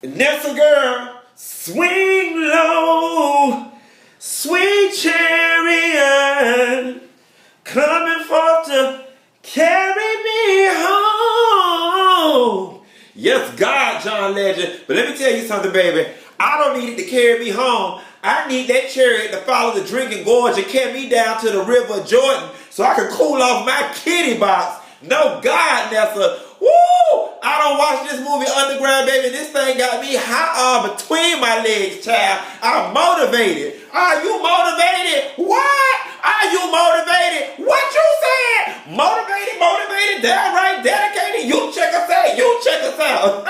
Nessa girl, swing low, sweet chariot, coming forth to carry me home. Yes, God, John Legend. But let me tell you something, baby. I don't need it to carry me home. I need that chariot to follow the drinking gorge and carry me down to the river of Jordan so I can cool off my kitty box. No, God, Nessa. Woo! I don't watch this movie Underground, baby. This thing got me hot between my legs, child. I'm motivated. Are you motivated? What? Are you motivated? What you said? Motivated, downright dedicated. You check us out.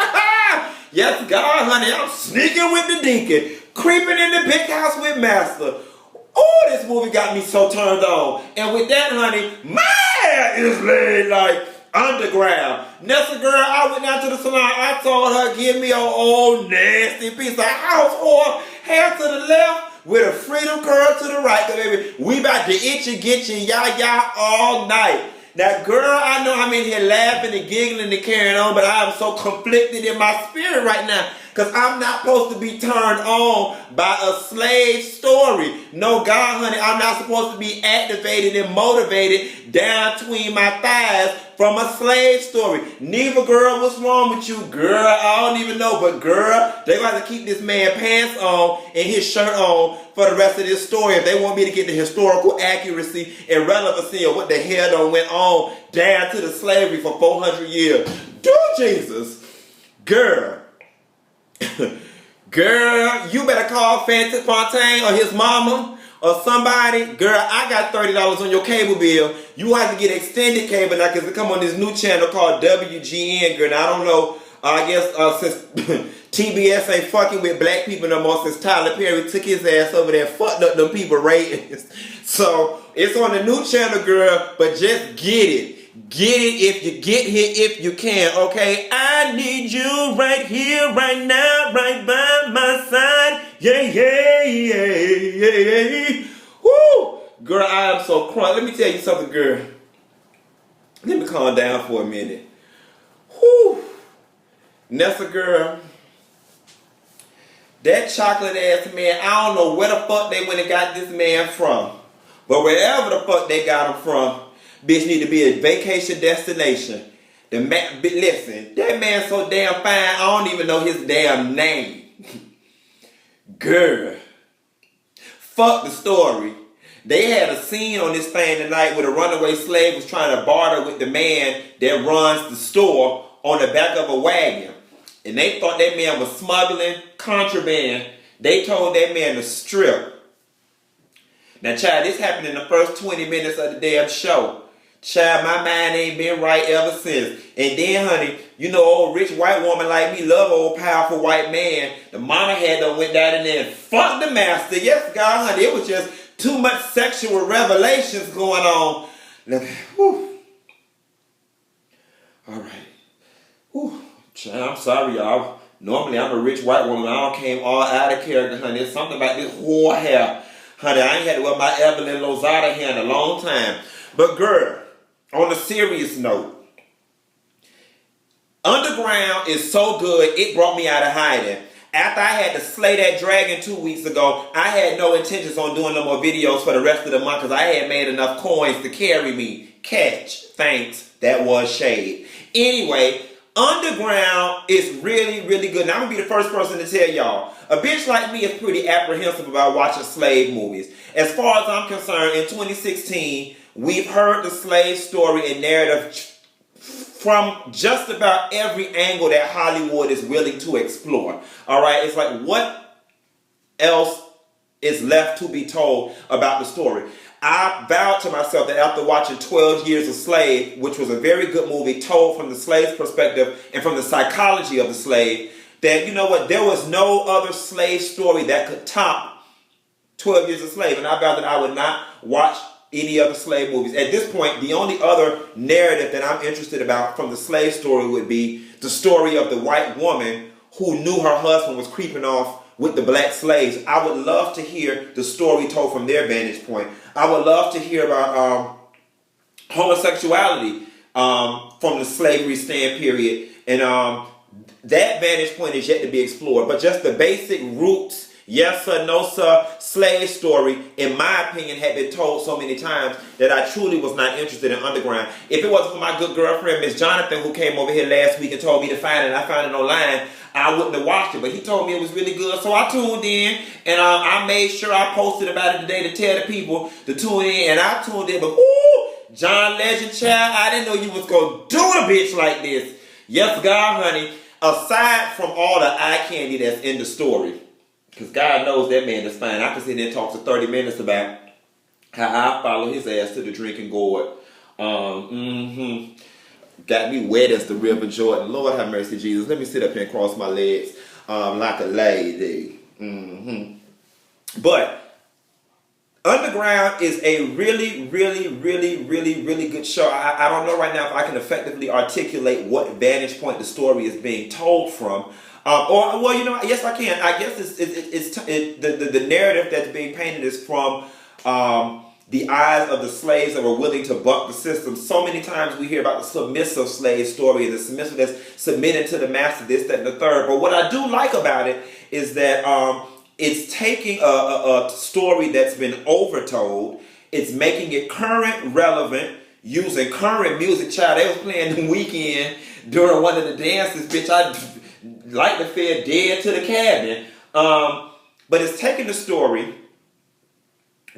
Yes, God, honey, I'm sneaking with the deacon. Creeping in the big house with master. Oh, this movie got me so turned on. And with that, honey, my hair is laid like underground. Nessa girl, I went down to the salon. I told her, give me an old nasty piece of household hair to the left with a freedom curl to the right. Baby, we about to itchy, get you, yah all night. Now, girl, I know I'm in here laughing and giggling and carrying on, but I am so conflicted in my spirit right now because I'm not supposed to be turned on by a slave story. No, God, honey, I'm not supposed to be activated and motivated down between my thighs from a slave story. Neva, girl, what's wrong with you? Girl, I don't even know, but girl, they got to keep this man pants on and his shirt on for the rest of this story if they want me to get the historical accuracy and relevancy of what the hell done went on down to the slavery for 400 years. Do Jesus. Girl. Girl, you better call Fancy Fontaine or his mama or somebody. Girl, I got $30 on your cable bill. You have to get extended cable now because it come on this new channel called WGN, girl. Now, I don't know, I guess since TBS ain't fucking with black people no more since Tyler Perry took his ass over there and fucked up them people ratings. So, it's on the new channel, girl, but just get it. Get it if you get here, if you can, okay? I need you right here, right now, right by my side. Yeah. Woo! Girl, I am so crunk. Let me tell you something, girl. Let me calm down for a minute. Woo! Nessa, girl. That chocolate ass man, I don't know where the fuck they went and got this man from. But wherever the fuck they got him from, bitch need to be a vacation destination. Listen, that man so damn fine, I don't even know his damn name. Girl. Fuck the story. They had a scene on this thing tonight where the runaway slave was trying to barter with the man that runs the store on the back of a wagon. And they thought that man was smuggling contraband. They told that man to strip. Now, child, this happened in the first 20 minutes of the damn show. Child, my mind ain't been right ever since. And then, honey, you know, old rich white woman like me love old powerful white man. The mama had done went down in there and fucked the master. Yes, God, honey, it was just too much sexual revelations going on. Whew. All right. Whew. Child, I'm sorry, y'all. Normally, I'm a rich white woman. I came all out of character, honey. There's something about this whole hair. Honey, I ain't had to wear my Evelyn Lozada hair in a long time. But girl, on a serious note, Underground is so good, it brought me out of hiding. After I had to slay that dragon 2 weeks ago, I had no intentions on doing no more videos for the rest of the month because I had made enough coins to carry me. Catch. Thanks. That was shade. Anyway, Underground is really, really good. Now, I'm going to be the first person to tell y'all, a bitch like me is pretty apprehensive about watching slave movies. As far as I'm concerned, in 2016, we've heard the slave story and narrative from just about every angle that Hollywood is willing to explore. All right, it's like, what else is left to be told about the story? I vowed to myself that after watching 12 Years a Slave, which was a very good movie told from the slave's perspective and from the psychology of the slave, that, you know what, there was no other slave story that could top 12 Years a Slave. And I vowed that I would not watch any other slave movies. At this point, the only other narrative that I'm interested about from the slave story would be the story of the white woman who knew her husband was creeping off with the black slaves. I would love to hear the story told from their vantage point. I would love to hear about homosexuality from the slavery stand period and that vantage point is yet to be explored. But just the basic roots, yes sir, no sir, slave story, in my opinion, had been told so many times that I truly was not interested in underground. If it wasn't for my good girlfriend, Miss Jonathan, who came over here last week and told me to find it, and I found it online, I wouldn't have watched it. But he told me it was really good, so I tuned in, and I made sure I posted about it today to tell the people to tune in, and I tuned in, but whoo, John Legend, child, I didn't know you was going to do a bitch like this. Yes, God, honey, aside from all the eye candy that's in the story, because God knows that man is fine. I can sit there and talk for 30 minutes about how I follow his ass to the drinking gourd. Got me wet as the River Jordan. Lord have mercy, Jesus. Let me sit up here and cross my legs like a lady. But Underground is a really, really, really, really, really good show. I don't know right now if I can effectively articulate what vantage point the story is being told from. Yes, I can. I guess the narrative that's being painted is from the eyes of the slaves that were willing to buck the system. So many times we hear about the submissive slave story, the submissive that's submitted to the master, this, that, and the third. But what I do like about it is that it's taking a story that's been overtold. It's making it current, relevant, using current music. Child, they was playing the Weekend during one of the dances. Bitch, I like to feel dead to the cabin. But it's taking the story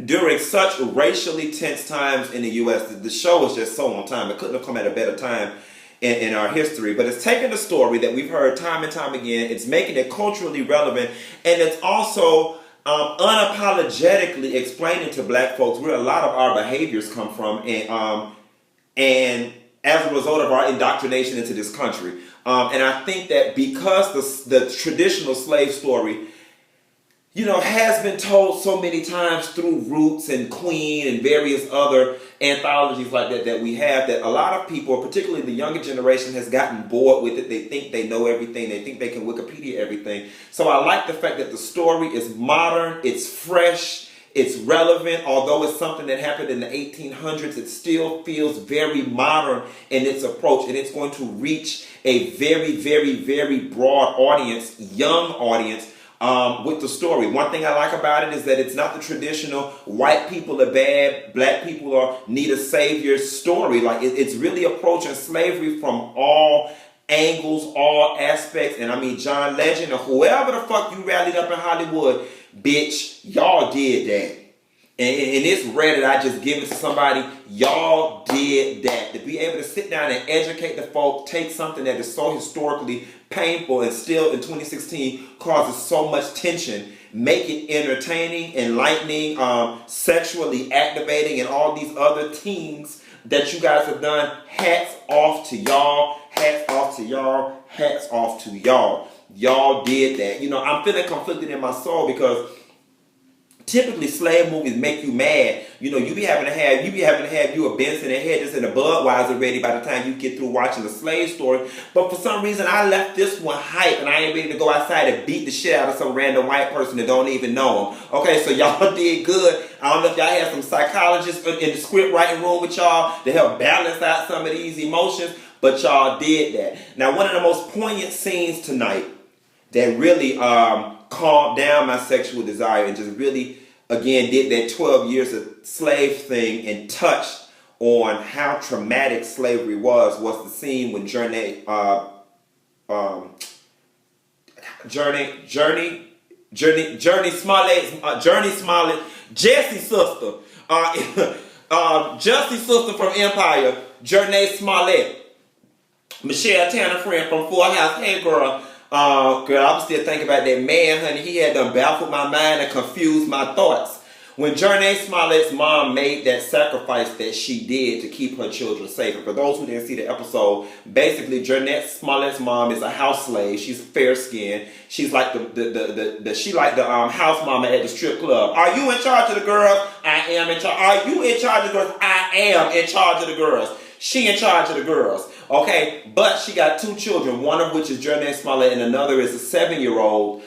during such racially tense times in the U.S. The show was just so on time. It couldn't have come at a better time in our history. But it's taking the story that we've heard time and time again. It's making it culturally relevant. And it's also unapologetically explaining to black folks where a lot of our behaviors come from. And as a result of our indoctrination into this country. And I think that because the traditional slave story, has been told so many times through Roots and Queen and various other anthologies like that we have, that a lot of people, particularly the younger generation, has gotten bored with it. They think they know everything. They think they can Wikipedia everything. So I like the fact that the story is modern, it's fresh, it's relevant. Although it's something that happened in the 1800s, it still feels very modern in its approach, and it's going to reach a very, very, very broad audience, young audience, with the story. One thing I like about it is that it's not the traditional white people are bad, black people need a savior story. Like it's really approaching slavery from all angles, all aspects. And I mean, John Legend or whoever the fuck you rallied up in Hollywood, bitch, y'all did that. And it's rare that I just give it to somebody. Y'all did that. To be able to sit down and educate the folk, take something that is so historically painful and still in 2016 causes so much tension, make it entertaining, enlightening, sexually activating, and all these other things that you guys have done. Hats off to y'all. Hats off to y'all. Hats off to y'all. Y'all did that. I'm feeling conflicted in my soul because typically slave movies make you mad. You be having to have you a Benson and Hedges and a Budweiser ready by the time you get through watching the slave story. But for some reason, I left this one hype, and I ain't ready to go outside and beat the shit out of some random white person that don't even know him. Okay, so y'all did good. I don't know if y'all had some psychologists in the script writing room with y'all to help balance out some of these emotions, but y'all did that. Now, one of the most poignant scenes tonight that really calmed down my sexual desire and just really, again, did that 12 years of slave thing and touched on how traumatic slavery was the scene when Journey Smollett, Jesse's sister, Jesse's sister from Empire, Journey Smollett, Michelle Tanner friend from Full House. Hey, girl, I'm still thinking about that man, honey. He had done baffled my mind and confused my thoughts. When Journey Smollett's mom made that sacrifice that she did to keep her children safe. And for those who didn't see the episode, basically Journey Smollett's mom is a house slave. She's fair skinned. She's like the house mama at the strip club. Are you in charge of the girls? I am in charge. Are you in charge of the girls? I am in charge of the girls. She in charge of the girls. Okay, but she got two children, one of which is Journey Smollett and another is a 7-year-old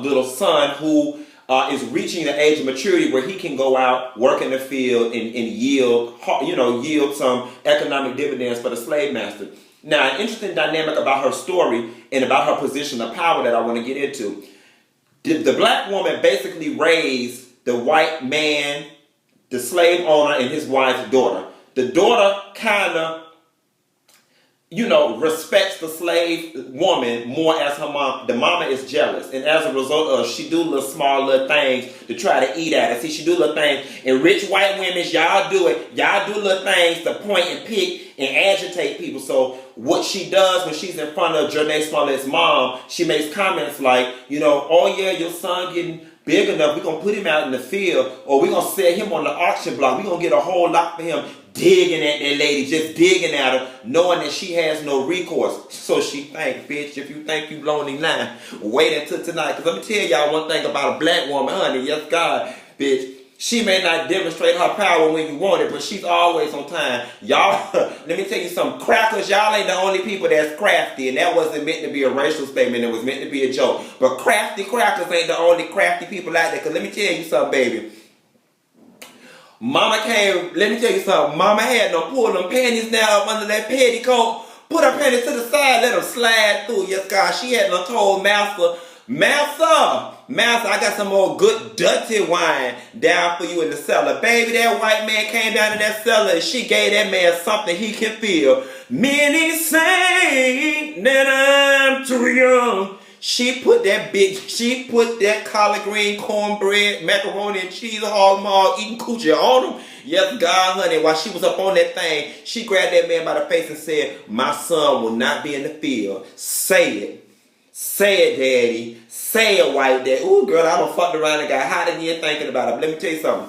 little son who is reaching the age of maturity where he can go out, work in the field, and yield some economic dividends for the slave master. Now, an interesting dynamic about her story and about her position of power that I want to get into. The black woman basically raised the white man, the slave owner, and his wife's daughter. The daughter kind of, respects the slave woman more as her mom. The mama is jealous. And as a result of, she do little small little things to try to eat at her. See, she do little things. And rich white women, y'all do it. Y'all do little things to point and pick and agitate people. So what she does when she's in front of Janae Smollett's mom, she makes comments like, oh yeah, your son getting big enough, we're going to put him out in the field, or we're going to sell him on the auction block. We're going to get a whole lot for him. Digging at that lady, just digging at her, knowing that she has no recourse. So she think, bitch, if you think you lonely now, wait until tonight. Because let me tell y'all one thing about a black woman, honey. Yes, God, bitch. She may not demonstrate her power when you want it, but she's always on time. Y'all, let me tell you something. Crackers, y'all ain't the only people that's crafty. And that wasn't meant to be a racial statement. It was meant to be a joke. But crafty crackers ain't the only crafty people out there. Because let me tell you something, baby. Mama came, let me tell you something. Mama had no pull them panties now up under that petticoat. Put her panties to the side, let them slide through. Yes, God. She had no told Master, I got some more good dirty wine down for you in the cellar. Baby, that white man came down in that cellar and she gave that man something he can feel. Many say that I'm too young. She put that collard green, cornbread, macaroni and cheese, hog maw, eating coochie on him. Yes, God, honey, while she was up on that thing, she grabbed that man by the face and said, my son will not be in the field. Say it. Say it, daddy. Say it, white dad. Ooh, girl, I done fucked around and got hot again thinking about it. But let me tell you something.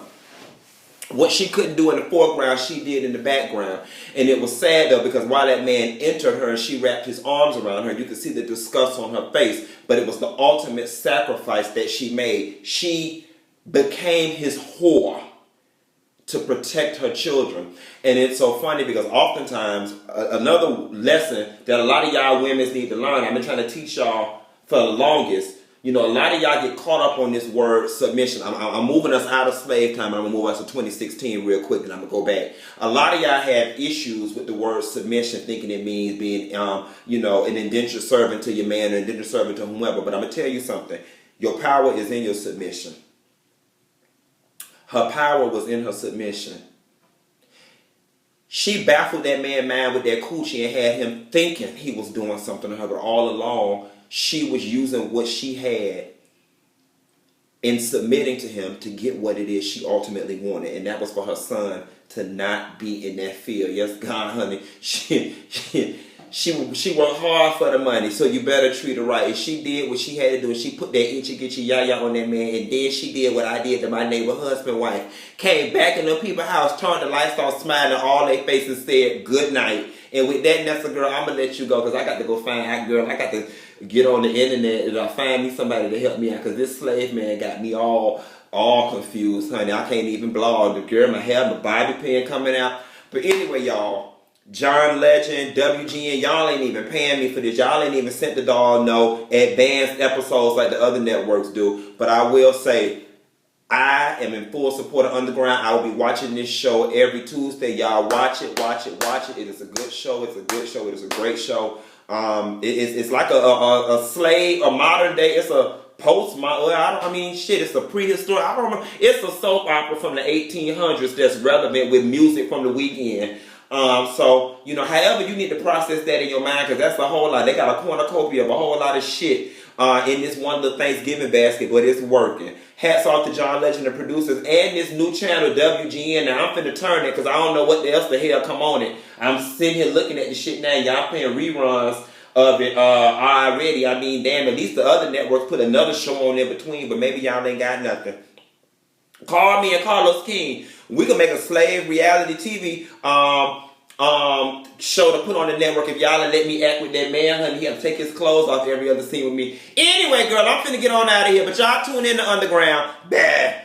What she couldn't do in the foreground, she did in the background. And it was sad, though, because while that man entered her and she wrapped his arms around her, you could see the disgust on her face. But it was the ultimate sacrifice that she made. She became his whore to protect her children. And it's so funny because oftentimes, another lesson that a lot of y'all women need to learn, I've been trying to teach y'all for the longest. A lot of y'all get caught up on this word submission. I'm moving us out of slave time, and I'm going to move us to 2016 real quick, and I'm going to go back. A lot of y'all have issues with the word submission, thinking it means being, an indentured servant to your man or indentured servant to whomever. But I'm going to tell you something. Your power is in your submission. Her power was in her submission. She baffled that man's mind with that coochie and had him thinking he was doing something to her, but all along, she was using what she had in submitting to him to get what it is she ultimately wanted. And that was for her son to not be in that field. Yes, God, honey. She worked hard for the money, so you better treat her right. And she did what she had to do. And she put that itchy yaya on that man. And then she did what I did to my neighbor husband wife. Came back in the people's house, turned the lights off, smiling all their faces, said good night. And with that, Nessa girl, I'm going to let you go because I got to go find out, girl. I got to get on the internet and find me somebody to help me out because this slave man got me all confused, honey. I can't even blog. The girl, my hair, my bobby pin coming out. But anyway, y'all, John Legend, WGN, y'all ain't even paying me for this. Y'all ain't even sent the dog no advanced episodes like the other networks do. But I will say, I am in full support of Underground. I will be watching this show every Tuesday. Y'all watch it. It is a good show. It is a great show. It's like a slave, a modern day. It's a it's a prehistoric. I don't remember. It's a soap opera from the 1800s that's relevant with music from the weekend. However you need to process that in your mind, because that's a whole lot. They got a cornucopia of a whole lot of shit in this one little Thanksgiving basket, but it's working. Hats off to John Legend, the producers, and this new channel, WGN. Now, I'm finna turn it because I don't know what else the hell come on it. I'm sitting here looking at the shit now, and y'all playing reruns of it already. I mean, damn, at least the other networks put another show on in between, but maybe y'all ain't got nothing. Call me and Carlos King. We can make a slave reality TV show to put on the network if y'all let me act with that man, honey. He have to take his clothes off every other scene with me. Anyway, girl, I'm finna get on out of here, but y'all tune in to Underground. Bad.